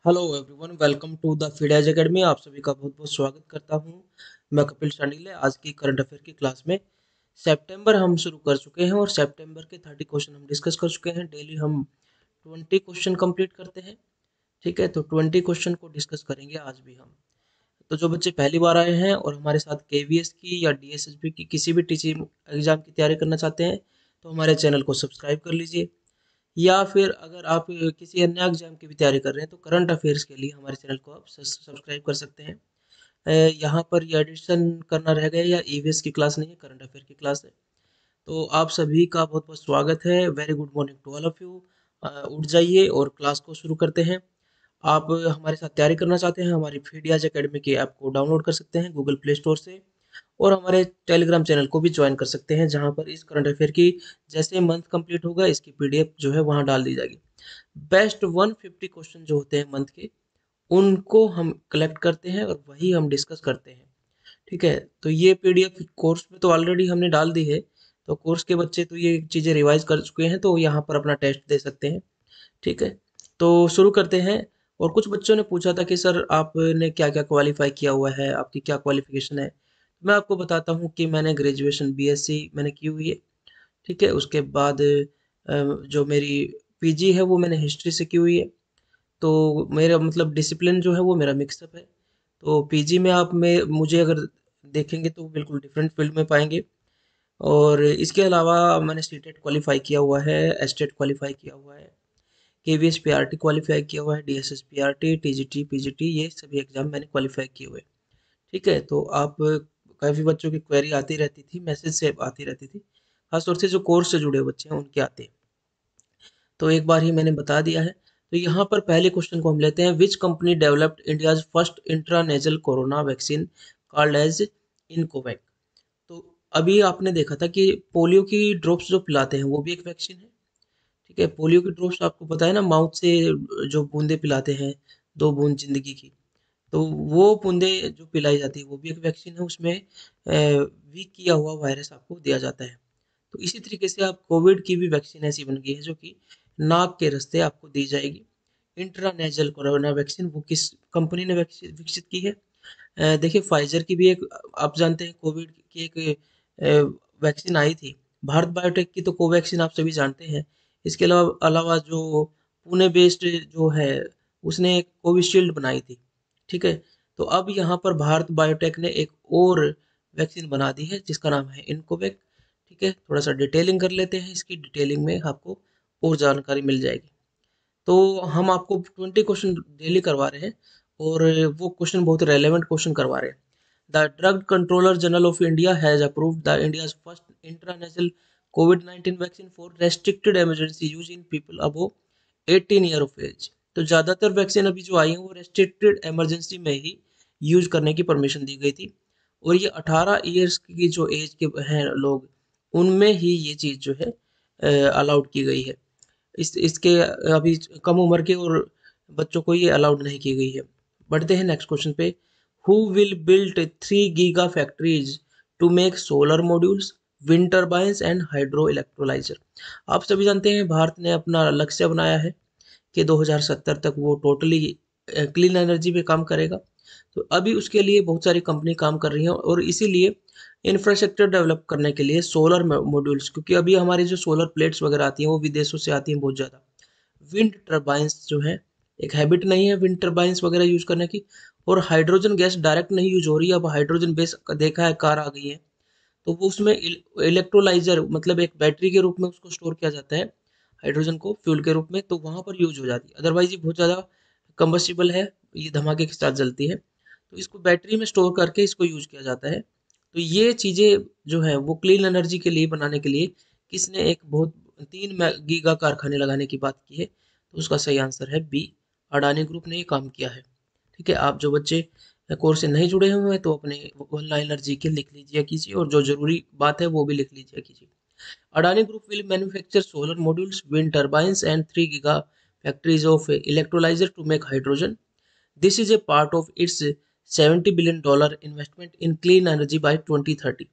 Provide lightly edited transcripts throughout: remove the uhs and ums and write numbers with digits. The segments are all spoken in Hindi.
Hello everyone, welcome to the Feedage academy. आप सभी का बहुत बहुत स्वागत करता हूं। मैं कपिल शांडिल्य। आज की करंट अफेयर की क्लास में सितंबर हम शुरू कर चुके हैं और सितंबर के 30 क्वेश्चन हम डिस्कस कर चुके हैं। डेली हम 20 क्वेश्चन कंप्लीट करते हैं। ठीक है, तो 20 क्वेश्चन को डिस्कस करेंगे आज भी हम। तो जो बच्चे पहली बार आए हैं और हमारे साथ केवीएस की या डीएसएसबी की किसी भी टीचिंग एग्जाम की तैयारी करना चाहते हैं तो हमारे चैनल को सब्सक्राइब कर लीजिए। या फिर अगर आप किसी अन्य एग्जाम की भी तैयारी कर रहे हैं तो करंट अफेयर्स के लिए हमारे चैनल को आप सब्सक्राइब कर सकते हैं। यहाँ पर ये एडिशन करना रह गया या ईवीएस की क्लास नहीं है, करंट अफेयर की क्लास है। तो आप सभी का बहुत बहुत स्वागत है। Very good morning to all of you. उठ जाइए और क्लास को शुरू करते हैं। आप हमारे साथ तैयारी करना चाहते हैं, हमारी फीडियाज एकेडमी की ऐप को डाउनलोड कर सकते हैं गूगल प्ले स्टोर से। और हमारे टेलीग्राम चैनल को भी ज्वाइन कर सकते हैं, जहां पर इस करंट अफेयर की जैसे मंथ कंप्लीट होगा इसकी पीडीएफ जो है वहां डाल दी जाएगी। बेस्ट 150 क्वेश्चन जो होते हैं मंथ के, उनको हम कलेक्ट करते हैं और वही हम डिस्कस करते हैं। ठीक है, तो ये पीडीएफ कोर्स में तो ऑलरेडी हमने डाल दी है। तो कोर्स के बच्चे तो ये चीज़ें रिवाइज कर चुके हैं, तो यहाँ पर अपना टेस्ट दे सकते हैं। ठीक है, तो शुरू करते हैं। और कुछ बच्चों ने पूछा था कि सर आपने क्या क्या क्वालिफाई किया हुआ है, आपकी क्या क्वालिफिकेशन है। मैं आपको बताता हूँ कि मैंने ग्रेजुएशन बीएससी मैंने की हुई है। ठीक है, उसके बाद जो मेरी पीजी है वो मैंने हिस्ट्री से की हुई है। तो मेरा मतलब डिसिप्लिन जो है वो मेरा मिक्सअप है। तो पीजी में आप में मुझे अगर देखेंगे तो बिल्कुल डिफरेंट फील्ड में पाएंगे। और इसके अलावा मैंने सीटेट क्वालिफाई किया हुआ है, एस्टेट क्वालिफाई किया हुआ है, केवीएस पीआरटी क्वालिफाई किया हुआ है, डीएसएस पीआरटी, टीजीटी, पीजीटी, ये सभी एग्जाम मैंने क्वालिफाई किए हुए हैं। ठीक है, तो आप काफ़ी बच्चों की क्वेरी आती रहती थी, मैसेज से आती रहती थी, खासतौर से जो कोर्स से जुड़े बच्चे हैं उनके आते हैं। तो एक बार ही मैंने बता दिया है। तो यहाँ पर पहले क्वेश्चन को हम लेते हैं। Which company developed India's first intranasal corona vaccine called as Incovacc. तो अभी आपने देखा था कि पोलियो की ड्रॉप्स जो पिलाते हैं वो भी एक वैक्सीन है। ठीक है, पोलियो की ड्रॉप्स आपको पता है ना, माउथ से जो बूंदे पिलाते हैं, 2 बूंद जिंदगी की। तो वो बूंदे जो पिलाई जाती है वो भी एक वैक्सीन है। उसमें वीक किया हुआ वायरस आपको दिया जाता है। तो इसी तरीके से आप कोविड की भी वैक्सीन ऐसी बन गई है जो कि नाक के रास्ते आपको दी जाएगी। इंट्रानेजल कोरोना वैक्सीन वो किस कंपनी ने विकसित की है? देखिए, फाइजर की भी एक, आप जानते हैं कोविड की एक वैक्सीन आई थी। भारत बायोटेक की तो कोवैक्सीन आप सभी जानते हैं। इसके अलावा अलावा जो पुणे बेस्ड जो है उसने एक कोविशील्ड बनाई थी। ठीक है, तो अब यहाँ पर भारत बायोटेक ने एक और वैक्सीन बना दी है जिसका नाम है इनकोवैक। ठीक है, थोड़ा सा डिटेलिंग कर लेते हैं, इसकी डिटेलिंग में आपको और जानकारी मिल जाएगी। तो हम आपको 20 क्वेश्चन डेली करवा रहे हैं और वो क्वेश्चन बहुत रेलेवेंट क्वेश्चन करवा रहे हैं। The drug controller general of India has approved the India's first international कोविड-19 vaccine for restricted emergency use in people above 18 year of age. तो ज़्यादातर वैक्सीन अभी जो आई हैं वो रेस्ट्रिक्टेड इमरजेंसी में ही यूज करने की परमिशन दी गई थी। और ये 18 ईयर्स की जो एज के हैं लोग, उनमें ही ये चीज़ जो है अलाउड की गई है। इस इसके अभी कम उम्र के और बच्चों को ये अलाउड नहीं की गई है। बढ़ते हैं नेक्स्ट क्वेश्चन पे। Who will build 3 giga factories to make solar modules, wind turbines and hydro electrolyser. आप सभी जानते हैं भारत ने अपना लक्ष्य बनाया है कि 2070 तक वो टोटली क्लीन एनर्जी पे काम करेगा। तो अभी उसके लिए बहुत सारी कंपनी काम कर रही हैं और इसीलिए इंफ्रास्ट्रक्चर डेवलप करने के लिए सोलर मॉड्यूल्स, क्योंकि अभी हमारी जो सोलर प्लेट्स वगैरह आती हैं वो विदेशों से आती हैं बहुत ज़्यादा। विंड टर्बाइंस जो है, एक हैबिट नहीं है विंड टर्बाइंस वगैरह यूज करने की। और हाइड्रोजन गैस डायरेक्ट नहीं यूज हो रही है, अब हाइड्रोजन बेस देखा है कार आ गई है। तो वो उसमें इलेक्ट्रोलाइजर मतलब एक बैटरी के रूप में उसको स्टोर किया जाता है, हाइड्रोजन को फ्यूल के रूप में, तो वहां पर यूज हो जाती है। अदरवाइज ये बहुत ज़्यादा कंबस्टिबल है, ये धमाके के साथ जलती है। तो इसको बैटरी में स्टोर करके इसको यूज किया जाता है। तो ये चीज़ें जो है वो क्लीन एनर्जी के लिए बनाने के लिए किसने एक बहुत 3 गीगा कारखाने लगाने की बात की है? तो उसका सही आंसर है बी, अडानी ग्रुप ने ये काम किया है। ठीक है, आप जो बच्चे कोर्स से नहीं जुड़े हुए हैं तो अपने वन लाइनर जीके लिख लीजिए कीजिए और जो जरूरी बात है वो भी लिख लीजिए कीजिए। Adani Group will manufacture solar modules, wind turbines, and 3 gigafactories of electrolyzer to make hydrogen. This is a part of its $70 billion investment in clean energy by 2030.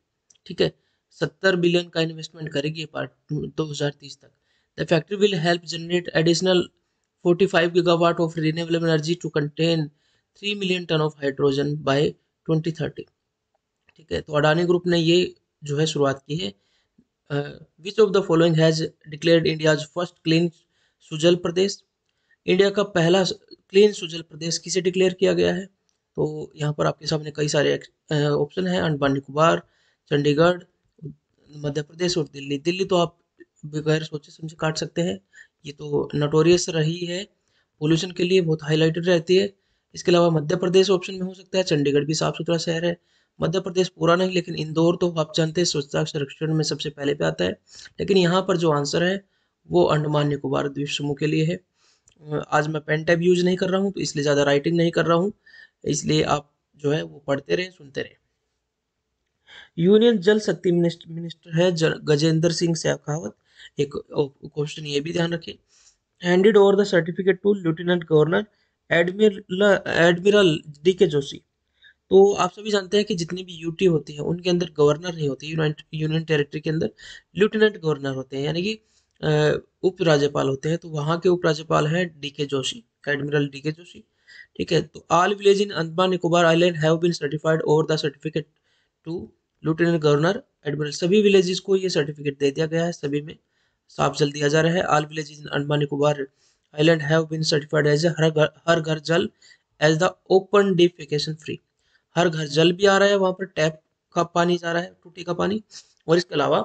ठीक है, 70 बिलियन का इन्वेस्टमेंट करेगी ये पार्ट 2030 तक। The factory will help generate additional 45 gigawatt of renewable energy to contain 3 million ton of hydrogen by 2030। ठीक है, तो अडानी ग्रुप ने ये जो है शुरुआत की है। विच of the following has declared India's first clean Sujal Pradesh. India का पहला क्लीन सुजल प्रदेश किसे डिक्लेयर किया गया है? तो यहाँ पर आपके सामने कई सारे ऑप्शन हैं, अंडमान निकोबार, चंडीगढ़, मध्य प्रदेश और दिल्ली। दिल्ली तो आप बगैर सोचे समझे काट सकते हैं, ये तो नोटोरियस रही है पोल्यूशन के लिए, बहुत हाईलाइटेड रहती है। इसके अलावा मध्य प्रदेश ऑप्शन में हो सकता है, चंडीगढ़ भी साफ सुथरा शहर है। मध्य प्रदेश पूरा नहीं, लेकिन इंदौर तो आप जानते हैं स्वच्छता सर्वेक्षण में सबसे पहले पे आता है। लेकिन यहाँ पर जो आंसर है वो अंडमान निकोबार द्वीप समूह के लिए है। आज मैं पेन टैब यूज नहीं कर रहा हूँ, तो इसलिए ज़्यादा राइटिंग नहीं कर रहा हूँ, इसलिए आप जो है वो पढ़ते रहें, सुनते रहें। यूनियन जल शक्ति मिनिस्टर है गजेंद्र सिंह शेखावत। एक क्वेश्चन ये भी ध्यान रखें। Handed over the certificate to lieutenant governor admiral D K Joshi. तो आप सभी जानते हैं कि जितनी भी यूटी होती है उनके अंदर गवर्नर नहीं होती, यूनियन टेरिटरी के अंदर लेफ्टिनेंट गवर्नर होते हैं, यानी कि उप राज्यपाल होते हैं। तो वहाँ के उप राज्यपाल हैं D K Joshi, admiral D K Joshi. ठीक है, तो all village in Andaman Nicobar island have been certified over the certificate to lieutenant governor admiral. सभी विलेजेस को ये सर्टिफिकेट दे दिया गया है, सभी में साफ जल दिया जा रहा है। All villages in Andaman Nicobar island have been certified as Har Ghar Jal as the open defecation free. Har Ghar Jal भी आ रहा है, वहां पर टैप का पानी जा रहा है, टूटी का पानी, और इसके अलावा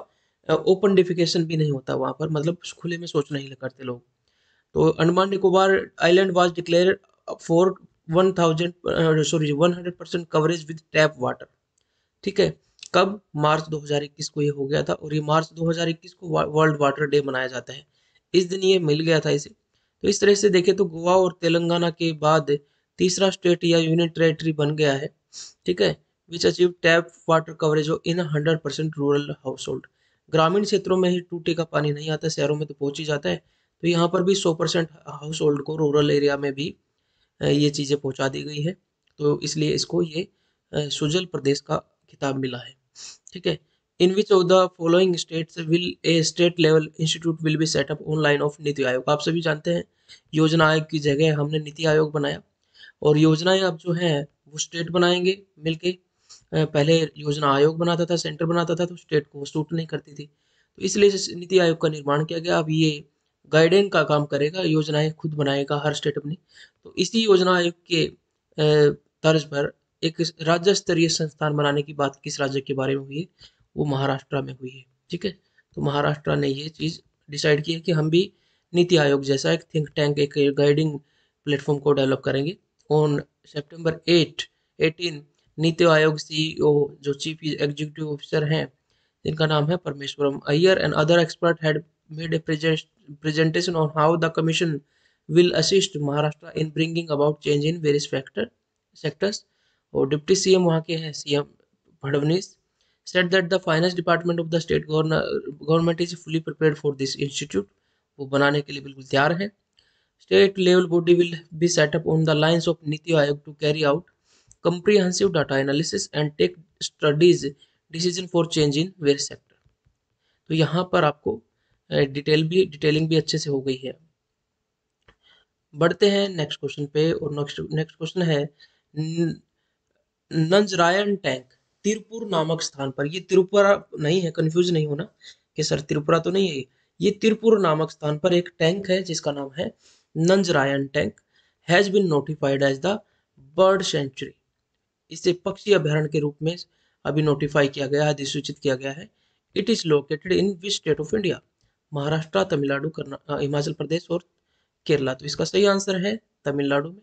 ओपन डिफिकेशन भी नहीं होता वहां पर, मतलब खुले में शौच नहीं करते लोग। तो Andaman Nicobar island was declare for 100% coverage with tap water. ठीक है, कब? मार्च 2021 को ये हो गया था, और ये मार्च 2021 को वर्ल्ड वाटर डे मनाया जाता है, इस दिन ये मिल गया था इसे। तो इस तरह से देखें तो गोवा और तेलंगाना के बाद तीसरा स्टेट या यूनियन टेरिटरी बन गया है। ठीक है, which achieve tap water coverage in 100% rural household. ग्रामीण क्षेत्रों में ही टूटी का पानी नहीं आता, शहरों में तो पहुंच ही जाता है। तो यहाँ पर भी 100% हाउस होल्ड को रूरल एरिया में भी ये चीज़ें पहुंचा दी गई है। तो इसलिए इसको ये सुजल प्रदेश का खिताब मिला है। ठीक है, in which of the following states will a state level institute will be set up online of NITI Aayog. आप सभी जानते हैं योजना आयोग की जगह हमने नीति आयोग बनाया, और योजनाएं अब जो है वो स्टेट बनाएंगे मिलके। पहले योजना आयोग बनाता था, सेंटर बनाता था, तो स्टेट को सूट नहीं करती थी, तो इसलिए नीति आयोग का निर्माण किया गया। अब ये गाइडेंस का काम करेगा, योजनाएं खुद बनाएगा हर स्टेट अपनी। तो इसी योजना आयोग के तर्ज पर एक राज्य स्तरीय संस्थान बनाने की बात किस राज्य के बारे में हुई है? वो महाराष्ट्र में हुई है। ठीक है, तो महाराष्ट्र ने ये चीज़ डिसाइड की है कि हम भी नीति आयोग जैसा एक थिंक टैंक, एक गाइडिंग प्लेटफॉर्म को डेवलप करेंगे। On September 18 NITI Aayog CEO जो चीफ एग्जीक्यूटिव ऑफिसर हैं, जिनका नाम है Parameswaran Iyer, and other expert had made a presentation on how the commission will assist Maharashtra in bringing about change in various sectors। और डिप्टी सीएम वहाँ के हैं CM Fadnavis said that the finance department of the state government is fully prepared for this institute। वो बनाने के लिए बिल्कुल तैयार है। State level body will be set up on the lines of Niti Aayog to carry out comprehensive data analysis and take studies decision for change in various sector। तो यहाँ पर आपको डिटेलिंग भी अच्छे से हो गई है। बढ़ते हैं नेक्स्ट क्वेश्चन पे, और नेक्स्ट क्वेश्चन है नंजरायन टैंक तिरुपुर नामक स्थान पर। ये त्रिपुरा नहीं है, कंफ्यूज नहीं होना कि सर त्रिपुरा तो नहीं है, ये तिरुपुर नामक स्थान पर एक टैंक है जिसका नाम है Nanjarayan Tank, has been notified as the bird sanctuary. इसे पक्षी अभ्यारण्य के रूप में अभी नोटिफाई किया गया है, अधिसूचित किया गया है। It is located in which state of India? Maharashtra, Tamil Nadu, Himachal Pradesh और केरला। तो इसका सही आंसर है तमिलनाडु में।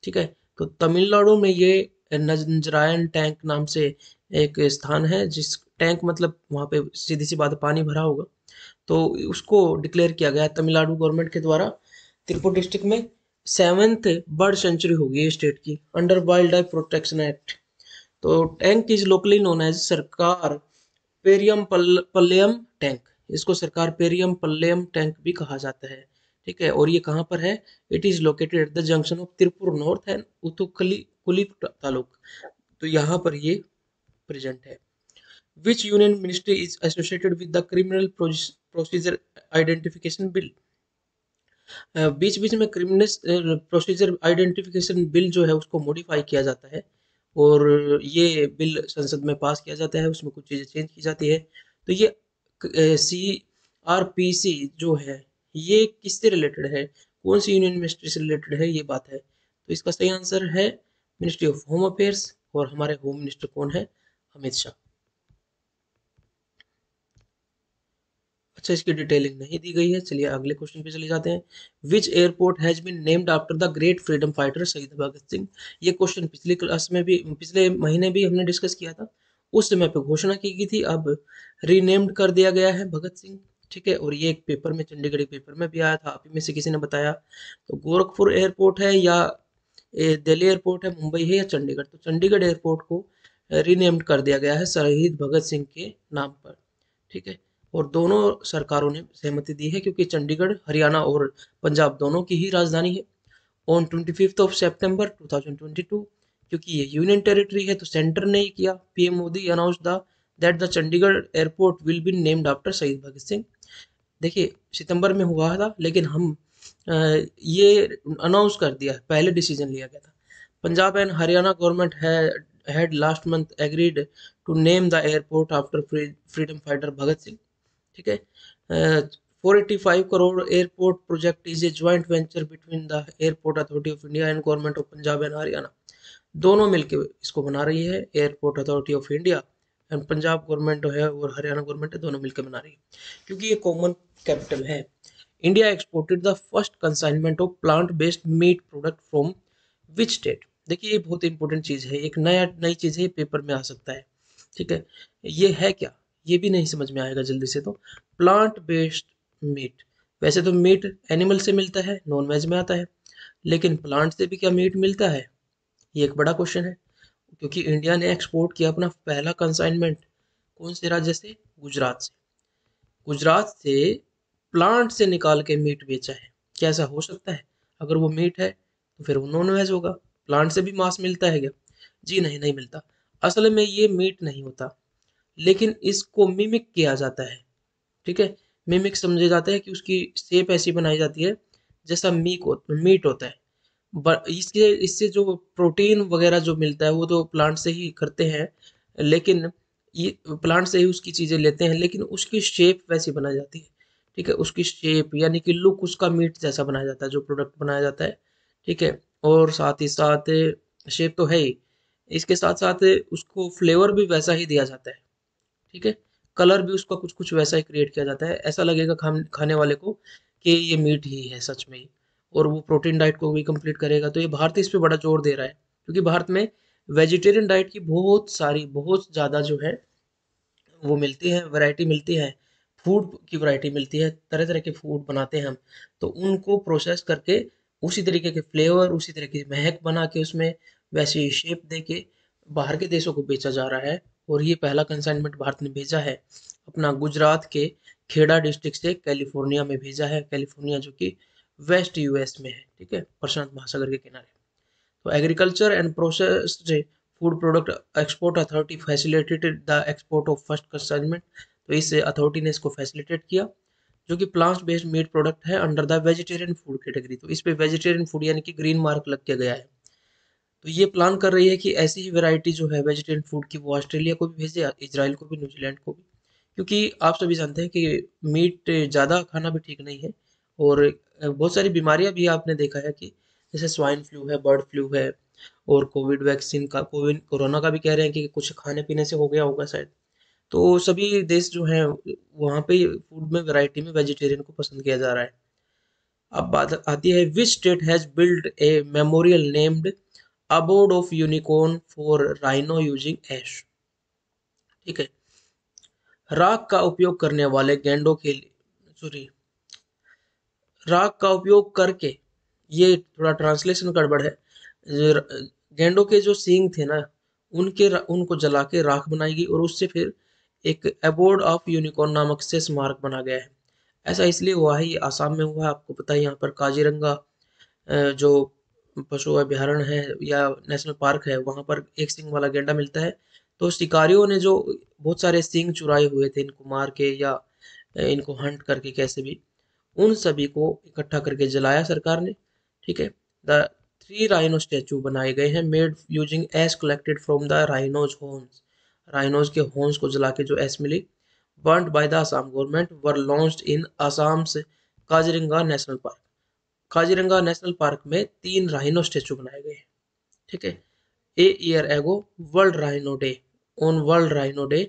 ठीक है, तो तमिलनाडु में ये नंजरायन टैंक नाम से एक स्थान है, जिस टैंक मतलब वहाँ पे सीधी सी बात पानी भरा होगा, तो उसको डिक्लेयर किया गया है तमिलनाडु गवर्नमेंट के द्वारा। तिरुपति डिस्ट्रिक्ट में 7th बर्ड सेंचुरी होगी ये स्टेट की under wildlife protection act. तो tank is locally known as Sarkar Periyam पल्लेयम tank. इसको सरकार पेरियम पल्लेयम टैंक भी कहा जाता है। ठीक है, और ये कहाँ पर है? It is located at the junction of Tiruppur north and Uthukuli taluk. तो यहाँ पर ये प्रेजेंट है। Which union ministry is associated with the criminal procedure identification bill? बीच बीच में क्रिमिनल प्रोसीजर आइडेंटिफिकेशन बिल जो है उसको मॉडिफाई किया जाता है, और ये बिल संसद में पास किया जाता है, उसमें कुछ चीज़ें चेंज की जाती है। तो ये CRPC जो है ये किससे रिलेटेड है, कौन सी यूनियन मिनिस्ट्री से रिलेटेड है, ये बात है। तो इसका सही आंसर है मिनिस्ट्री ऑफ होम अफेयर्स, और हमारे होम मिनिस्टर कौन है, अमित शाह। अच्छा, इसकी डिटेलिंग नहीं दी गई है, चलिए अगले क्वेश्चन पे चले जाते हैं। Which airport has been named after the great freedom fighter Shaheed Bhagat Singh. ये क्वेश्चन पिछली क्लास में भी, पिछले महीने भी हमने डिस्कस किया था। उस समय पे घोषणा की गई थी, अब रीनेम्ड कर दिया गया है भगत सिंह। ठीक है, और ये एक पेपर में, चंडीगढ़ के पेपर में भी आया था, आप ही में से किसी ने बताया। तो गोरखपुर एयरपोर्ट है या दिल्ली एयरपोर्ट है, मुंबई है या चंडीगढ़। तो चंडीगढ़ एयरपोर्ट को रीनेम्ड कर दिया गया है शहीद भगत सिंह के नाम पर। ठीक है, और दोनों सरकारों ने सहमति दी है, क्योंकि चंडीगढ़ हरियाणा और पंजाब दोनों की ही राजधानी है। ऑन 25 सितंबर 2022, क्योंकि ये यूनियन टेरिटरी है तो सेंटर ने ही किया, PM Modi announce the that the Chandigarh airport will be named after शहीद भगत सिंह। देखिए, सितंबर में हुआ था, लेकिन हम ये अनाउंस कर दिया, पहले डिसीजन लिया गया था। Punjab and Haryana government had last month agreed to name the airport after freedom fighter Bhagat Singh. ठीक है, 485 crore airport project is a joint venture between the airport authority of India and government of Punjab and Haryana. दोनों मिलकर इसको बना रही है, airport authority of India and Punjab government है और हरियाणा गवर्नमेंट है, दोनों मिलकर बना रही है, क्योंकि ये कॉमन कैपिटल है। India exported the first consignment of plant based meat product from which state. देखिए, ये बहुत इंपॉर्टेंट चीज़ है, एक नई चीज़ है, पेपर में आ सकता है। ठीक है, ये है क्या, ये भी नहीं समझ में आएगा जल्दी से। तो प्लांट बेस्ड मीट, वैसे तो मीट एनिमल से मिलता है, नॉन वेज में आता है, लेकिन प्लांट से भी क्या मीट मिलता है, ये एक बड़ा क्वेश्चन है। क्योंकि इंडिया ने एक्सपोर्ट किया अपना पहला कंसाइनमेंट कौन से राज्य से, गुजरात से। गुजरात से प्लांट से निकाल के मीट बेचा है, क्या ऐसा हो सकता है? अगर वो मीट है तो फिर वो नॉन वेज होगा। प्लांट से भी मांस मिलता है क्या? जी नहीं, नहीं मिलता। असल में ये मीट नहीं होता, लेकिन इसको मिमिक किया जाता है। ठीक है, मिमिक समझे जाता है कि उसकी शेप ऐसी बनाई जाती है जैसा मीट होता है। इसके इससे जो प्रोटीन वगैरह जो मिलता है वो तो प्लांट से ही करते हैं, लेकिन ये प्लांट से ही उसकी चीज़ें लेते हैं, लेकिन उसकी शेप वैसी बनाई जाती है। ठीक है, उसकी शेप यानी कि लुक उसका मीट जैसा बनाया जाता है, जो प्रोडक्ट बनाया जाता है। ठीक है, और साथ ही साथ शेप तो है ही, इसके साथ साथ उसको फ्लेवर भी वैसा ही दिया जाता है। ठीक है, कलर भी उसका कुछ कुछ वैसा ही क्रिएट किया जाता है, ऐसा लगेगा खाने वाले को कि ये मीट ही है सच में ही, और वो प्रोटीन डाइट को भी कंप्लीट करेगा। तो ये भारत इस पे बड़ा जोर दे रहा है, क्योंकि भारत में वेजिटेरियन डाइट की बहुत ज़्यादा जो है वो मिलती है, वैरायटी मिलती है, फूड की वैरायटी मिलती है, तरह तरह के फूड बनाते हैं हम। तो उनको प्रोसेस करके उसी तरीके के फ्लेवर, उसी तरह की महक बना के उसमें वैसी शेप दे के बाहर के देशों को बेचा जा रहा है। और ये पहला कंसाइनमेंट भारत ने भेजा है अपना गुजरात के खेड़ा डिस्ट्रिक्ट से कैलिफोर्निया में भेजा है, कैलिफोर्निया जो कि वेस्ट यूएस में है। ठीक है, प्रशांत महासागर के किनारे। तो agriculture and processed food product export authority facilitated the export of first consignment. तो इस अथॉरिटी ने इसको फैसिलिटेट किया, जो कि प्लांट बेस्ड मीट प्रोडक्ट है under the vegetarian food category. तो इस पे वेजिटेरियन फूड यानी कि ग्रीन मार्क लग के गया है। तो ये प्लान कर रही है कि ऐसी ही वैरायटी जो है वेजिटेरियन फूड की वो ऑस्ट्रेलिया को भी भेजे, इजराइल को भी, न्यूजीलैंड को भी। क्योंकि आप सभी जानते हैं कि मीट ज़्यादा खाना भी ठीक नहीं है, और बहुत सारी बीमारियां भी आपने देखा है कि जैसे स्वाइन फ्लू है, बर्ड फ्लू है, और कोविड वैक्सीन का, कोविड कोरोना का भी कह रहे हैं कि कुछ खाने पीने से हो गया होगा शायद। तो सभी देश जो हैं वहाँ पे फूड में वैरायटी में वेजिटेरियन को पसंद किया जा रहा है। अब बात आती है, which state has build a memorial named abode of unicorn for rhino using ash. ठीक है, राख का उपयोग करने वाले गैंडों के लिए, सॉरी, राख का उपयोग करके, ये थोड़ा ट्रांसलेशन गड़बड़ है। गैंडों के जो सींग थे ना, उनको जला के राख बनाएगी, और उससे फिर एक एबोर्ड ऑफ यूनिकॉर्न नामक से स्मारक बना गया है। ऐसा इसलिए हुआ है, ये आसाम में हुआ है, आपको पता है। यहाँ पर काजीरंगा जो पशु अभयारण्य है या नेशनल पार्क है, वहां पर एक सींग वाला गैंडा मिलता है। तो शिकारियों ने जो बहुत सारे सींग चुराए हुए थे, इनको मार के या इनको हंट करके कैसे भी, उन सभी को इकट्ठा करके जलाया सरकार ने। ठीक है। द 3 राइनो स्टैचू बनाए गए हैं made using ash collected from the rhinos horns. Rhinos के हॉर्न्स को जला के जो एश मिली burned by the Assam government were launched in Assam से Kaziranga national park. Kaziranga national park में 3 राइनो स्टैचू बनाए गए हैं। ठीक है। A year ago, World Rhino Day. On World Rhino Day,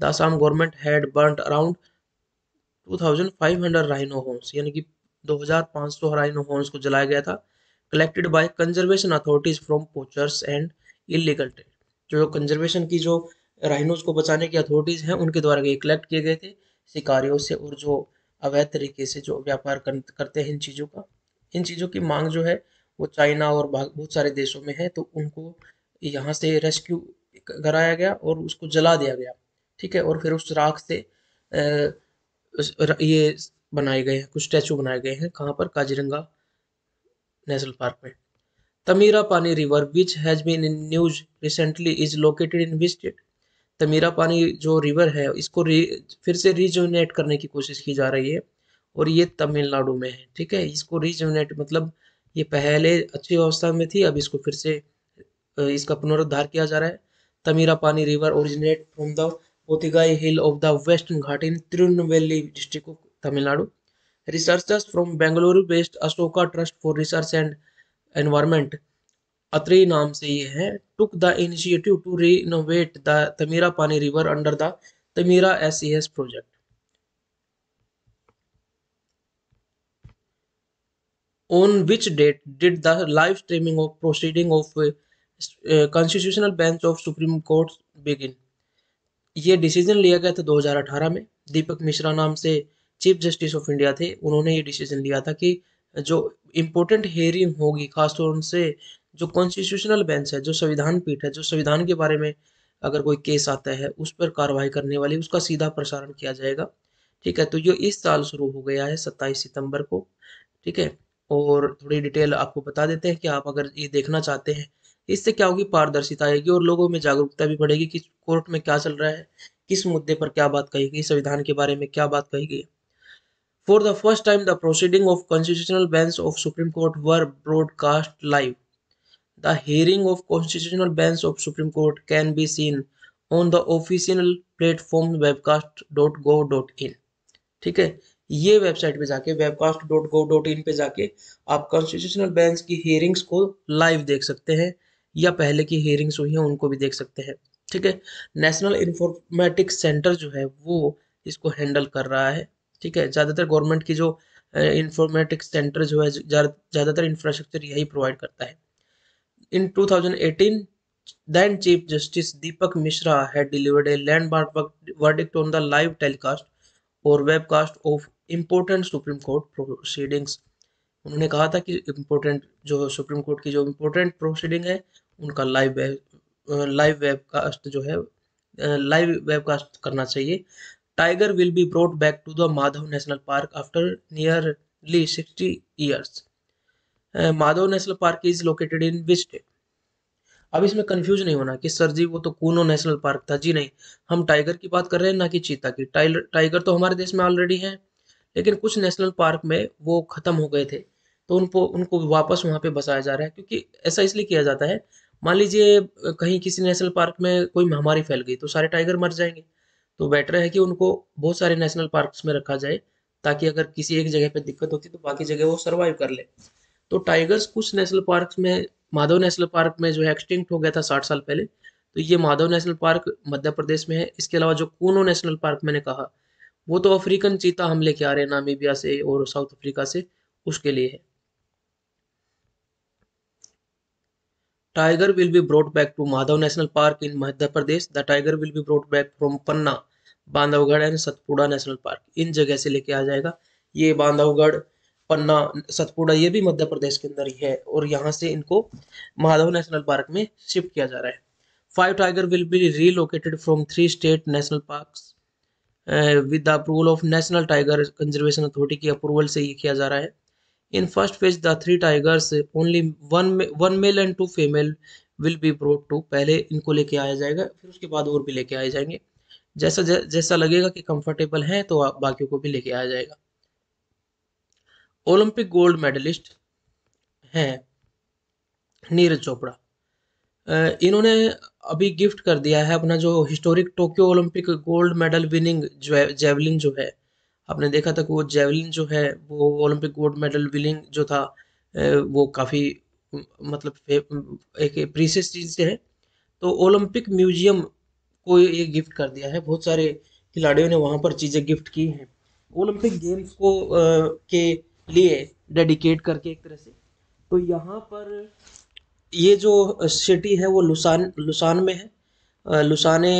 the Assam government had burnt around 2,500 rhino horns, यानी कि 2,500 rhino horns को जलाया गया था। Collected by conservation authorities from poachers and illegal trade. जो कंजर्वेशन की जो राइनोज को बचाने की अथॉरिटीज हैं उनके द्वारा ये कलेक्ट किए गए थे शिकारियों से, और जो अवैध तरीके से जो व्यापार करते हैं इन चीज़ों का, इन चीज़ों की मांग जो है वो चाइना और बहुत सारे देशों में है, तो उनको यहाँ से रेस्क्यू कराया गया और उसको जला दिया गया। ठीक है। और फिर उस राख से ये बनाए गए हैं, कुछ स्टैचू बनाए गए हैं। कहाँ पर? काजीरंगा नेशनल पार्क में। Thamirabarani river which has been in news recently is located in which state? Thamirabarani जो रिवर है इसको फिर से रिजुवनेट करने की कोशिश की जा रही है और ये तमिलनाडु में है। ठीक है। इसको रिजुवनेट मतलब ये पहले अच्छी अवस्था में थी, अब इसको फिर से इसका पुनरुद्धार किया जा रहा है। Thamirabarani river originate from the Pothigai hill of the western ghat in Tirunelveli district of Tamil Nadu. Researchers from Bengaluru based Ashoka trust for research and environment, ATREE नाम से ये है, took the initiative to renovate the Thamirabarani river under the SES project. On which date did the live streaming of proceeding of constitutional bench of Supreme Court begin? ये डिसीजन लिया गया था 2018 में। दीपक मिश्रा नाम से चीफ जस्टिस ऑफ इंडिया थे, उन्होंने ये डिसीजन लिया था कि जो इम्पोर्टेंट हियरिंग होगी, खासतौर से जो कॉन्स्टिट्यूशनल बेंच है, जो संविधान पीठ है, जो संविधान के बारे में अगर कोई केस आता है उस पर कार्रवाई करने वाली, उसका सीधा प्रसारण किया जाएगा। ठीक है। तो ये इस साल शुरू हो गया है 27 सितंबर को। ठीक है। और थोड़ी डिटेल आपको बता देते हैं कि आप अगर ये देखना चाहते हैं, इससे क्या होगी, पारदर्शिता आएगी और लोगों में जागरूकता भी बढ़ेगी कि कोर्ट में क्या चल रहा है, किस मुद्दे पर क्या बात कही गई, संविधान के बारे में क्या बात कही गई। For the first time the proceeding of constitutional bench of supreme court were broadcast live. The hearing of constitutional bench of supreme court can be seen on the official platform webcast.gov.in। ठीक है। ये वेबसाइट पे जाके webcast.gov.in पे जाके आप कॉन्स्टिट्यूशनल बेंच की हियरिंग्स को लाइव देख सकते हैं, या पहले की हियरिंग्स हुई हैं उनको भी देख सकते हैं। ठीक है। नेशनल इंफॉर्मेटिक्स सेंटर जो है वो इसको हैंडल कर रहा है। ठीक है। ज़्यादातर गवर्नमेंट की जो इंफॉर्मेटिक्स सेंटर जो है ज़्यादातर इंफ्रास्ट्रक्चर यही प्रोवाइड करता है। In 2018, then Chief Justice Deepak Mishra had delivered a landmark verdict on the live telecast or webcast of important Supreme Court proceedings। उन्होंने कहा था कि इम्पोर्टेंट जो सुप्रीम कोर्ट की जो इम्पोर्टेंट प्रोसीडिंग है उनका लाइव वेबकास्ट जो है लाइव वेबकास्ट करना चाहिए। Tiger will be brought back to the Madhav national Park after nearly 60 years। Madhav national Park is located in which state? अब इसमें कंफ्यूज नहीं होना कि सर जी वो तो कूनो नेशनल पार्क था। जी नहीं, हम टाइगर की बात कर रहे हैं ना कि चीता की। टाइगर तो हमारे देश में ऑलरेडी है, लेकिन कुछ नेशनल पार्क में वो खत्म हो गए थे, तो उनको उनको वापस वहाँ पे बसाया जा रहा है। क्योंकि ऐसा इसलिए किया जाता है, मान लीजिए कहीं किसी नेशनल पार्क में कोई महामारी फैल गई तो सारे टाइगर मर जाएंगे, तो बेटर है कि उनको बहुत सारे नेशनल पार्क्स में रखा जाए, ताकि अगर किसी एक जगह पे दिक्कत होती तो बाकी जगह वो सर्वाइव कर ले। तो टाइगर्स कुछ नेशनल पार्क्स में, माधव नेशनल पार्क में जो है एक्सटिंक्ट हो गया था 60 साल पहले, तो ये माधव नेशनल पार्क मध्य प्रदेश में है। इसके अलावा जो कूनो नेशनल पार्क मैंने कहा वो तो अफ्रीकन चीता हम लेके आ रहे हैं नामीबिया से और साउथ अफ्रीका से, उसके लिए है। Tiger will be brought back to Madhav national park in Madhya Pradesh. The tiger will be brought back from Panna, Bandhavgarh and Satpura national park. इन जगह से लेके आ जाएगा। ये बांधवगढ़, पन्ना, सतपुड़ा ये भी मध्य प्रदेश के अंदर ही है, और यहाँ से इनको माधव नेशनल पार्क में शिफ्ट किया जा रहा है। 5 tiger will B relocated from 3 state national parks with the approval of national tiger conservation authority की अप्रूवल से ये किया जा रहा है। In first phase, the 3 tigers, only one male and 2 female will be brought to। पहले इनको लेके आया जाएगा, फिर उसके बाद और भी लेके आए जाएंगे। जैसा लगेगा कि कंफर्टेबल है तो आप बाकियों को भी लेके आया जाएगा। ओलंपिक गोल्ड मेडलिस्ट हैं नीरज चोपड़ा। इन्होंने अभी गिफ्ट कर दिया है अपना जो historic Tokyo Olympic gold medal winning javelin जो है। आपने देखा था कि वो जेवलिन जो है वो ओलंपिक गोल्ड मेडल विनिंग जो था, वो काफ़ी मतलब एक प्रीशियस चीज़ है। तो ओलंपिक म्यूजियम को ये गिफ्ट कर दिया है, बहुत सारे खिलाड़ियों ने वहाँ पर चीज़ें गिफ्ट की हैं ओलंपिक गेम्स को के लिए डेडिकेट करके एक तरह से। तो यहाँ पर ये जो सिटी है वो लुसान लुसान में है। लुसाने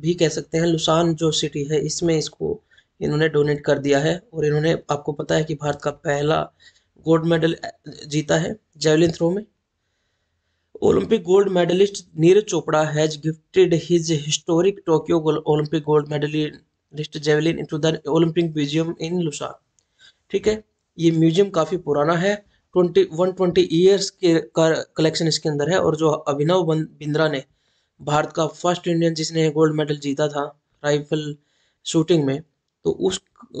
भी कह सकते हैं, लुसान जो सिटी है इसमें इसको इन्होंने डोनेट कर दिया है। और इन्होंने, आपको पता है कि भारत का पहला गोल्ड मेडल जीता है जेवलिन थ्रो में। Olympic gold medallist Neeraj Chopra has gifted his historic Tokyo Olympic gold medallist javelin into the Olympic museum in Lausanne. ठीक है, ये म्यूजियम काफ़ी पुराना है, 120 ईयर्स के का कलेक्शन इसके अंदर है। और जो अभिनव बिंद्रा ने, भारत का फर्स्ट इंडियन जिसने गोल्ड मेडल जीता था राइफल शूटिंग में, तो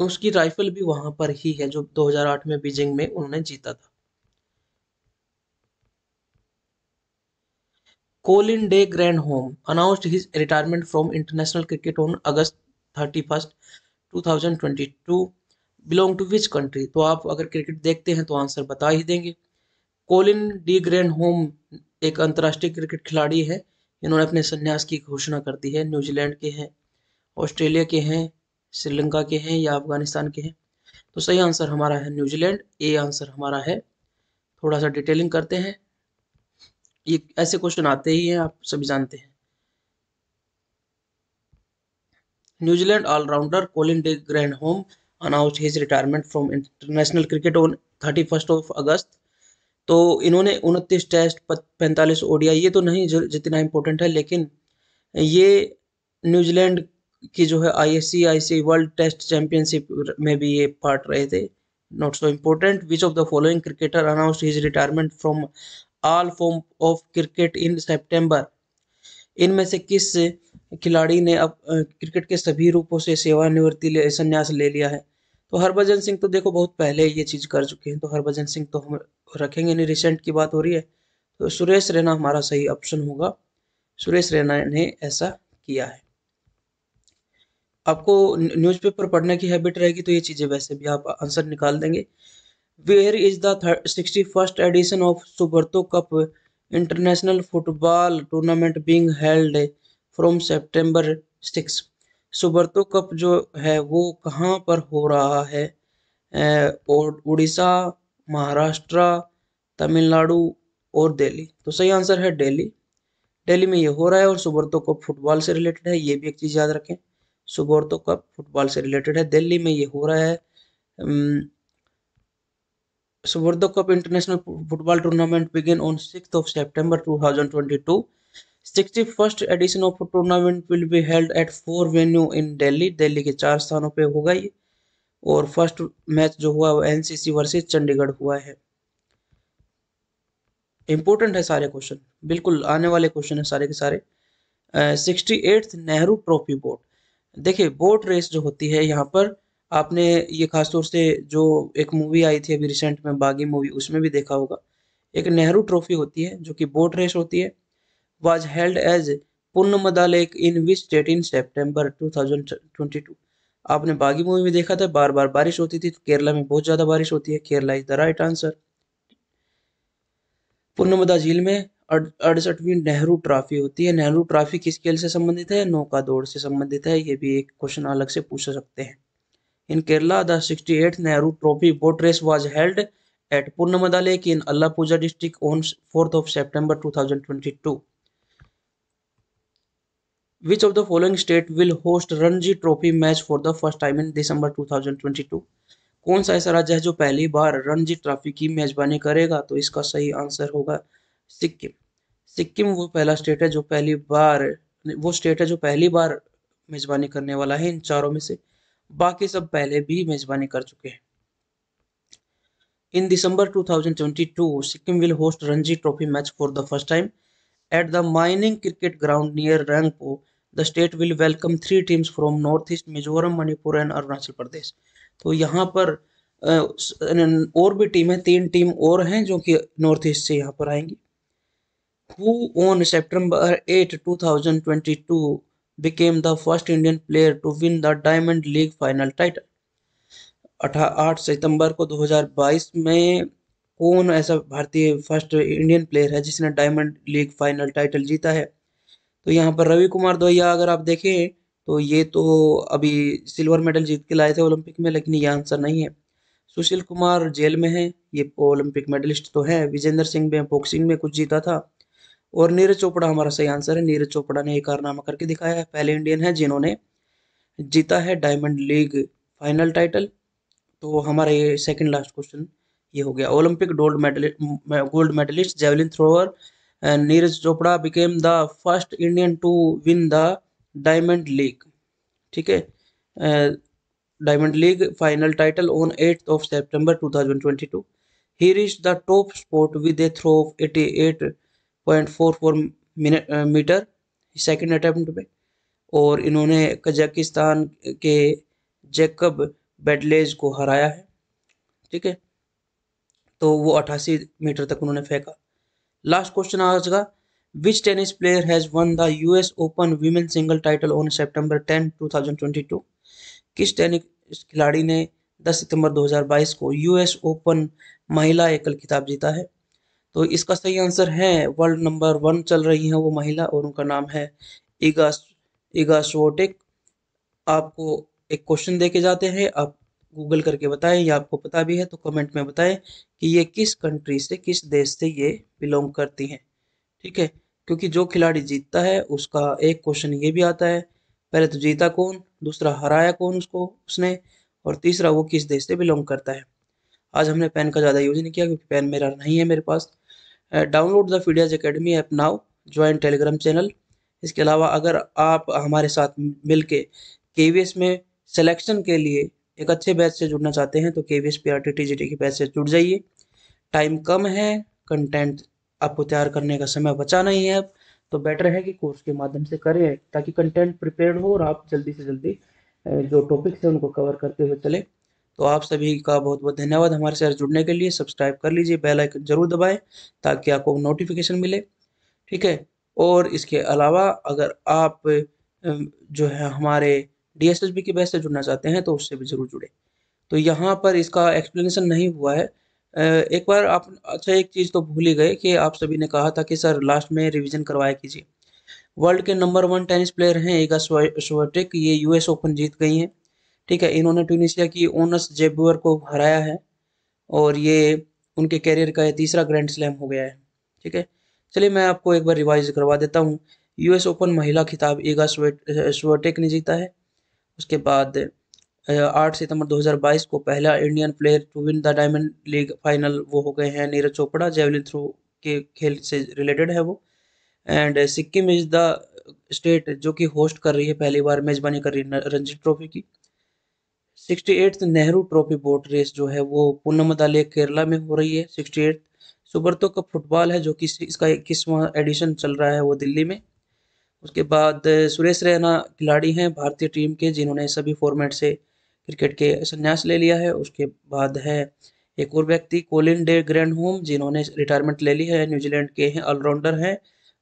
उसकी राइफल भी वहाँ पर ही है जो 2008 में बीजिंग में उन्होंने जीता था। Colin de Grandhomme announced his retirement from international cricket on August 31st, 2022. Belong to which country? तो आप अगर क्रिकेट देखते हैं तो आंसर बता ही देंगे। कोलिन डी ग्रैंडहोम एक अंतर्राष्ट्रीय क्रिकेट खिलाड़ी है। इन्होंने अपने संन्यास की घोषणा कर दी है। न्यूजीलैंड के हैं, ऑस्ट्रेलिया के हैं, श्रीलंका के हैं या अफगानिस्तान के हैं? तो सही आंसर हमारा है न्यूजीलैंड, ए आंसर हमारा है। थोड़ा सा डिटेलिंग करते हैं, ये ऐसे क्वेश्चन आते ही हैं, आप सभी जानते हैं। New Zealand all rounder Colin de Grandhomme announced his retirement from international cricket on 31 August. तो इन्होंने 29 टेस्ट 45 ओडीआई, ये तो नहीं जितना इम्पोर्टेंट है, लेकिन ये न्यूजीलैंड की जो है आईसीसी वर्ल्ड टेस्ट चैंपियनशिप में भी ये पार्ट रहे थे। Not so important. Which of the following cricketer announced his retirement from all form of cricket in सितंबर? इनमें से किस खिलाड़ी ने अब क्रिकेट के सभी रूपों से सेवानिवृत्ति संन्यास ले लिया है? तो हरभजन सिंह तो देखो बहुत पहले ये चीज कर चुके हैं, तो हरभजन सिंह तो हम रखेंगे नहीं, रिसेंट की बात हो रही है। तो सुरेश रैना हमारा सही ऑप्शन होगा। सुरेश रैना ने ऐसा किया है। आपको न्यूज़पेपर पढ़ने की हैबिट रहेगी तो ये चीजें वैसे भी आप आंसर निकाल देंगे। Where is the 61st edition of Subroto cup international football tournament being held from September 6? Subroto Cup जो है वो कहाँ पर हो रहा है? और उड़ीसा, महाराष्ट्र, तमिलनाडु और दिल्ली? तो सही आंसर है दिल्ली। दिल्ली में ये हो रहा है और सुब्रतो कप फुटबॉल से रिलेटेड है, ये भी एक चीज़ याद रखें। सुब्रतो कप फुटबॉल से रिलेटेड है, दिल्ली में ये हो रहा है। Subroto cup international football tournament begin on 6th of September 2022. 61st edition of tournament will be held at 4 venue in Delhi. Delhi के 4 स्थानों पे होगा ये। और फर्स्ट मैच जो हुआ वो एनसीसी वर्सेस चंडीगढ़ हुआ है। इंपॉर्टेंट है सारे क्वेश्चन, बिल्कुल आने वाले क्वेश्चन है सारे के सारे। 68th नेहरू ट्रॉफी बोट, देखिए बोट रेस जो होती है यहाँ पर, आपने ये खासतौर से जो एक मूवी आई थी अभी रिसेंट में, बागी मूवी, उसमें भी देखा होगा। एक नेहरू ट्रॉफी होती है जो कि बोट रेस होती है। Was held as Punnamada lake in which state in सितंबर 2022? आपने बागी मूवी में देखा था बार बार बारिश होती थी, तो केरला में बहुत ज्यादा बारिश होती है, Kerala is the right answer. Punnamada झील में 68वीं नेहरू ट्रॉफी होती है। नेहरू ट्रॉफी किस खेल से संबंधित है? नौका दौड़ से संबंधित है, ये भी एक क्वेश्चन अलग से पूछ सकते हैं। In Kerala, the 68th Nehru Trophy boat race was held at Purnamada Lake in Allappuzha district on 4th of September 2022. Which of the following state will host Ranji Trophy match for the first time in December 2022? कौन सा ऐसा राज्य है जो पहली बार रणजी ट्रॉफी की मेजबानी करेगा? तो इसका सही आंसर होगा सिक्किम। सिक्किम वो पहला स्टेट है जो पहली बार, वो स्टेट है जो पहली बार मेजबानी करने वाला है इन चारों में से। बाकी सब पहले भी मेजबानी कर चुके हैं। In December 2022, Sikkim will host Ranji Trophy match for the first time at the Mining Cricket Ground near Rangpo. The state will welcome 3 teams from Northeast Mizoram, Manipur and Arunachal Pradesh. तो यहाँ पर और भी टीम है, 3 टीम और हैं जो कि नॉर्थ ईस्ट से यहाँ पर आएंगी। Who on September 8, 2022 became the first Indian player to win the Diamond League final title? 8 सितंबर को 2022 में कौन ऐसा भारतीय फर्स्ट इंडियन प्लेयर है जिसने डायमंड लीग फाइनल टाइटल जीता है? तो यहाँ पर रवि कुमार दहिया अगर आप देखें तो ये तो अभी सिल्वर मेडल जीत के लाए थे ओलंपिक में, लेकिन ये आंसर नहीं है। सुशील कुमार जेल में है, ये ओलंपिक मेडलिस्ट तो है। विजेंद्र सिंह में बॉक्सिंग में कुछ जीता था। और नीरज चोपड़ा हमारा सही आंसर है। नीरज चोपड़ा ने एक कारनामा करके दिखाया है, पहले इंडियन है जिन्होंने जीता है डायमंड लीग फाइनल टाइटल। तो हमारा ये सेकंड लास्ट क्वेश्चन ये हो गया। Olympic gold medallist javelin thrower Neeraj Chopra became the first Indian to win the Diamond League, ठीक है, Diamond League final title on 8th of September 2022. He reached the top spot with a throw of 88.44 metre second attempt में। और इन्होंने कजाकिस्तान के जैकब बेडलेज को हराया है, ठीक है। तो वो 88 मीटर तक उन्होंने फेंका। लास्ट क्वेश्चन आज का, which tennis player has won the US open women single title on September 10, 2022? किस टेनिस खिलाड़ी ने 10 सितंबर 2022 को यूएस ओपन महिला एकल खिताब जीता है? तो इसका सही आंसर है, वर्ल्ड नंबर 1 चल रही है वो महिला, और उनका नाम है इगा इगा स्विएटेक। आपको एक क्वेश्चन दे के जाते हैं, आप गूगल करके बताएं, या आपको पता भी है तो कमेंट में बताएं कि ये किस कंट्री से, किस देश से ये बिलोंग करती हैं, ठीक है। क्योंकि जो खिलाड़ी जीतता है उसका एक क्वेश्चन ये भी आता है, पहले तो जीता कौन, दूसरा हराया कौन उसको उसने, और तीसरा वो किस देश से बिलोंग करता है। आज हमने पेन का ज़्यादा यूज नहीं किया क्योंकि पेन मेरा नहीं है मेरे पास। Download the Feedias academy app now, join Telegram channel. इसके अलावा अगर आप हमारे साथ मिलके केवीएस में सिलेक्शन के लिए एक अच्छे बैच से जुड़ना चाहते हैं तो केवीएस पीआरटी टीजीटी के बैच से जुड़ जाइए। टाइम कम है, कंटेंट आपको तैयार करने का समय बचा नहीं है अब, तो बेटर है कि कोर्स के माध्यम से करें ताकि कंटेंट प्रिपेयर्ड हो और आप जल्दी से जल्दी जो टॉपिक्स है उनको कवर करते हुए चले। तो आप सभी का बहुत बहुत धन्यवाद हमारे साथ जुड़ने के लिए। सब्सक्राइब कर लीजिए, बेल आइकन जरूर दबाएं ताकि आपको नोटिफिकेशन मिले, ठीक है। और इसके अलावा अगर आप जो है हमारे डीएसएसबी के बैच से जुड़ना चाहते हैं तो उससे भी जरूर जुड़े। तो यहाँ पर इसका एक्सप्लेनेशन नहीं हुआ है। एक बार आप, अच्छा एक चीज़ तो भूल ही गए कि आप सभी ने कहा था कि सर लास्ट में रिवीजन करवाया कीजिए। वर्ल्ड के नंबर 1 टेनिस प्लेयर हैं इगा स्विएटेक, ये यूएस ओपन जीत गई हैं, ठीक है। इन्होंने ट्यूनीशिया की ओनस जेबुअर को हराया है और ये उनके कैरियर का ये तीसरा ग्रैंड स्लैम हो गया है, ठीक है। चलिए मैं आपको एक बार रिवाइज करवा देता हूँ। यूएस ओपन महिला खिताब इगा स्विएटेक ने जीता है। उसके बाद 8 सितंबर 2022 को पहला Indian player to win the Diamond League final वो हो गए हैं नीरज चोपड़ा, जेवलिन थ्रो के खेल से रिलेटेड है वो। And Sikkim is the state जो कि होस्ट कर रही है, पहली बार मेजबानी कर रही है रणजी ट्रॉफी की। 68th Nehru trophy boat race जो है वो पूनमदाले केरला में हो रही है। 68th सुब्रतो कप फुटबॉल है जो कि इसका 21वां एडिशन चल रहा है वो दिल्ली में। उसके बाद सुरेश रैना खिलाड़ी हैं भारतीय टीम के जिन्होंने सभी फॉर्मेट से क्रिकेट के संन्यास ले लिया है। उसके बाद है एक और व्यक्ति कोलिन डे ग्रैंडहोम जिन्होंने रिटायरमेंट ले ली है, न्यूजीलैंड के हैं, ऑलराउंडर हैं,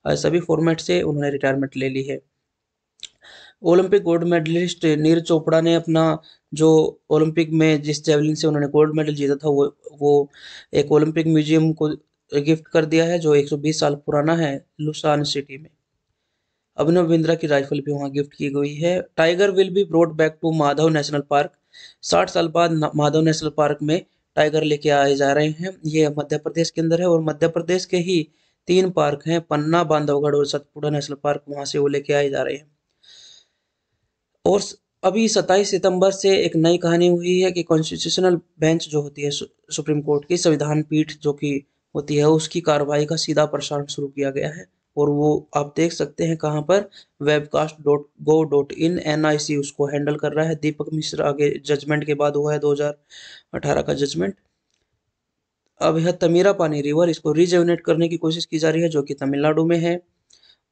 सभी फॉर्मेट से उन्होंने रिटायरमेंट ले ली है। Olympic gold medallist Neeraj Chopra ने अपना जो ओलंपिक में जिस जेवलिन से उन्होंने गोल्ड मेडल जीता था वो एक ओलंपिक म्यूजियम को गिफ्ट कर दिया है जो 120 साल पुराना है लुसान सिटी में। अभिनव बिंद्रा की राइफल भी वहाँ गिफ्ट की गई है। Tiger will be brought back to Madhav national Park, 60 साल बाद माधव नेशनल पार्क में टाइगर लेके आए जा रहे हैं। ये मध्य प्रदेश के अंदर है और मध्य प्रदेश के ही 3 पार्क हैं, पन्ना, बांधवगढ़ और सतपुड़ा नेशनल पार्क, वहां से वो लेके आए जा रहे हैं। और अभी 27 सितंबर से एक नई कहानी हुई है कि कॉन्स्टिट्यूशनल बेंच जो होती है सुप्रीम कोर्ट की संविधान पीठ जो कि होती है उसकी कार्रवाई का सीधा प्रसारण शुरू किया गया है। और वो आप देख सकते हैं कहाँ पर, webcast.go.in, NIC उसको हैंडल कर रहा है। दीपक मिश्र आगे जजमेंट के बाद हुआ है 2018 का जजमेंट। अब यह तमीरा पानी रिवर, इसको रिजेवनेट करने की कोशिश की जा रही है जो कि तमिलनाडु में है।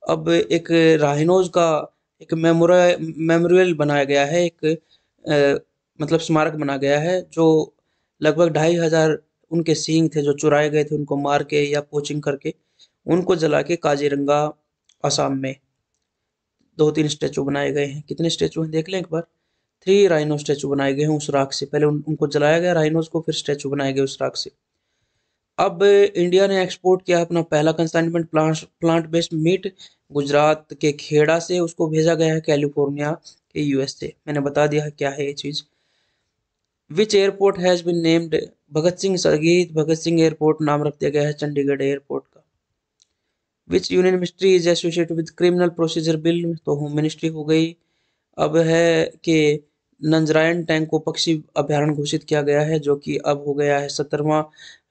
अब एक राइनोज का एक मेमोरियल बनाया गया है, एक मतलब स्मारक बना गया है जो लगभग 2500 उनके सींग थे जो चुराए गए थे, उनको मार के या पोचिंग करके उनको जला के काजीरंगा असम में 2-3 स्टेचू बनाए गए हैं। कितने स्टेचू हैं देख लें एक बार। 3 राइनो स्टेचू बनाए गए हैं उस राख से। पहले उनको जलाया गया राइनोज को, फिर स्टेचू बनाए गए उस राख से। अब इंडिया ने एक्सपोर्ट किया अपना पहला consignment plant based meat Gujarat के खेड़ा से, उसको भेजा गया है कैलिफोर्निया के यूएस से। मैंने बता दिया है क्या है ये चीज़। विच airport has been named Bhagat Singh शहीद भगत सिंह एयरपोर्ट नाम रख दिया गया है चंडीगढ़ एयरपोर्ट का। विच union ministry is associated with criminal procedure bill, तो होम मिनिस्ट्री हो गई। अब है कि नंजरायन टैंक को पक्षी अभ्यारण्य घोषित किया गया है, जो कि अब हो गया है 17वां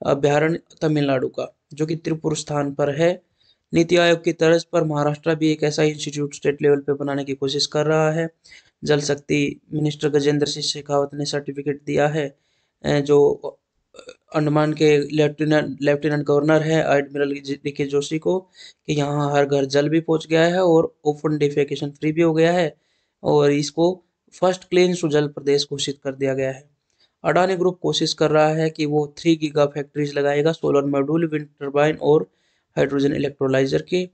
अभ्यारण्य तमिलनाडु का, जो कि त्रिपुर स्थान पर है। नीति आयोग की तर्ज पर महाराष्ट्र भी एक ऐसा इंस्टीट्यूट स्टेट लेवल पे बनाने की कोशिश कर रहा है। जल शक्ति मिनिस्टर गजेंद्र सिंह शेखावत ने सर्टिफिकेट दिया है जो अंडमान के लेफ्टिनेंट गवर्नर है एडमिरल डीके जोशी को, कि यहाँ हर घर जल भी पहुँच गया है और ओपन डिफेकेशन फ्री भी हो गया है, और इसको फर्स्ट क्लीन सुजल प्रदेश घोषित कर दिया गया है। अडानी ग्रुप कोशिश कर रहा है कि वो 3 गीगा फैक्ट्रीज लगाएगा, सोलर मॉड्यूल, विंड टर्बाइन और हाइड्रोजन इलेक्ट्रोलाइजर की।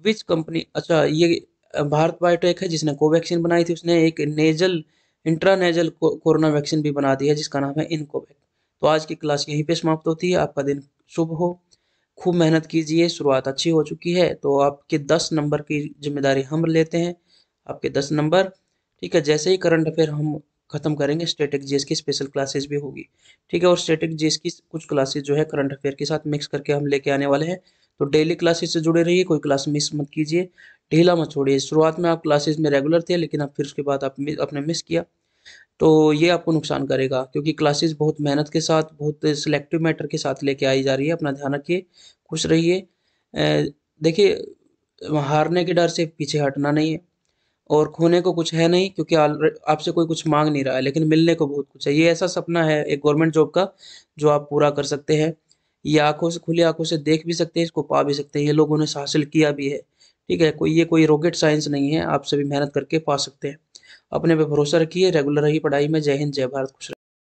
विच कंपनी, अच्छा ये भारत बायोटेक है जिसने कोवैक्सीन बनाई थी, उसने एक नेजल इंट्रानेजल कोरोना वैक्सीन भी बना दी है जिसका नाम है इनकोवैक। तो आज की क्लास यहीं पे समाप्त होती है। आपका दिन शुभ हो, खूब मेहनत कीजिए, शुरुआत अच्छी हो चुकी है। तो आपके 10 नंबर की जिम्मेदारी हम लेते हैं, आपके 10 नंबर, ठीक है। जैसे ही करंट अफेयर हम खत्म करेंगे, स्टैटिक जीएस की स्पेशल क्लासेस भी होगी, ठीक है। और स्टैटिक जीएस की कुछ क्लासेस जो है करंट अफेयर के साथ मिक्स करके हम लेके आने वाले हैं। तो डेली क्लासेस से जुड़े रहिए, कोई क्लास मिस मत कीजिए, ढीला मत छोड़िए। शुरुआत में आप क्लासेस में रेगुलर थे, लेकिन अब फिर उसके बाद आपने मिस किया, तो ये आपको नुकसान करेगा, क्योंकि क्लासेस बहुत मेहनत के साथ, बहुत सिलेक्टिव मैटर के साथ लेके आई जा रही है। अपना ध्यान रखिए, खुश रहिए। देखिए, हारने के डर से पीछे हटना नहीं है, और खोने को कुछ है नहीं, क्योंकि आपसे कोई कुछ मांग नहीं रहा है, लेकिन मिलने को बहुत कुछ है। ये ऐसा सपना है एक गवर्नमेंट जॉब का जो आप पूरा कर सकते हैं। ये आंखों से, खुली आंखों से देख भी सकते हैं, इसको पा भी सकते हैं। ये लोगों ने हासिल किया भी है, ठीक है। कोई रॉकेट साइंस नहीं है, आप सभी मेहनत करके पा सकते हैं। अपने पे भरोसा रखिए, रेगुलर रही पढ़ाई में। जय हिंद, जय भारत, खुश रहिए।